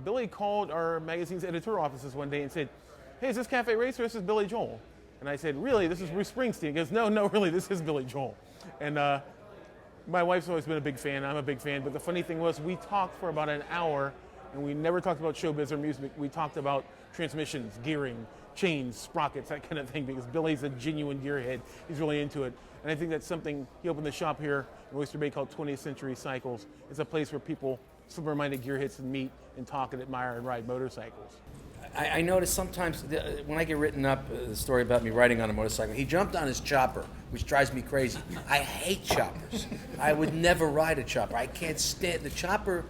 Billy called our magazine's editorial offices one day and said, "Hey, is this Cafe Racer? This is Billy Joel." And I said, "Really? This is Bruce Springsteen?" He goes, "No, really, this is Billy Joel." And my wife's always been a big fan. I'm a big fan. But the funny thing was, we talked for about an hour, and we never talked about showbiz or music. We talked about transmissions, gearing, chains, sprockets, that kind of thing, because Billy's a genuine gearhead. He's really into it. And I think that's something, he opened the shop here in Oyster Bay called 20th Century Cycles. It's a place where people, similar-minded gearheads, and meet and talk and admire and ride motorcycles. I notice sometimes when I get written up, the story about me riding on a motorcycle, he jumped on his chopper, which drives me crazy. I hate choppers. I would never ride a chopper. I can't stand, the chopper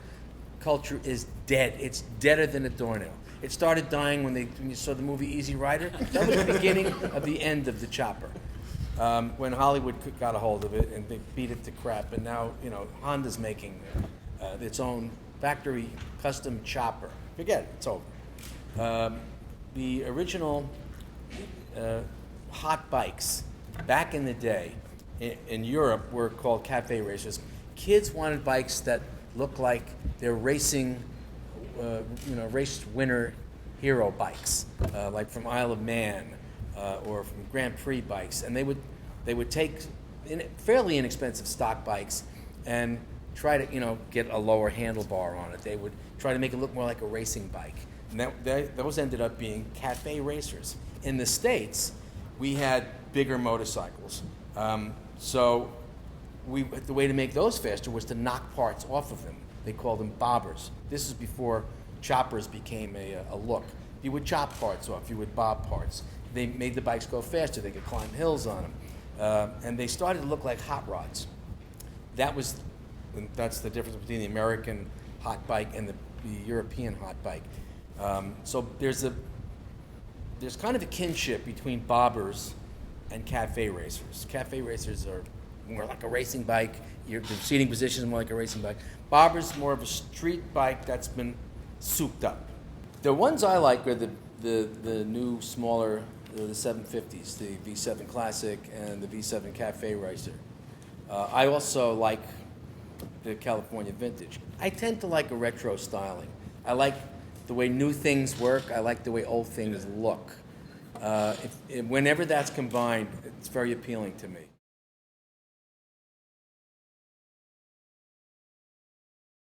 culture is dead. It's deader than a doornail. It started dying when you saw the movie Easy Rider. That was the beginning of the end of the chopper. When Hollywood got a hold of it and they beat it to crap, and now Honda's making its own factory custom chopper. Forget it, it's over. The original hot bikes back in the day in Europe were called cafe racers. Kids wanted bikes that looked like they're racing, race winner hero bikes, like from Isle of Man or from Grand Prix bikes, and they would take fairly inexpensive stock bikes and try to get a lower handlebar on it. They would try to make it look more like a racing bike. And those ended up being cafe racers. In the States, we had bigger motorcycles. So the way to make those faster was to knock parts off of them. They called them bobbers. This is before choppers became a look. You would chop parts off, you would bob parts. They made the bikes go faster. They could climb hills on them. And they started to look like hot rods. That's the difference between the American hot bike and the European hot bike. So there's kind of a kinship between bobbers and cafe racers. Cafe racers are more like a racing bike. The seating position is more like a racing bike. Bobbers more of a street bike that's been souped up. The ones I like are the new smaller, the 750s, the V7 Classic and the V7 Cafe Racer. I also like the California Vintage. I tend to like a retro styling. I like the way new things work. I like the way old things look. Whenever that's combined, it's very appealing to me.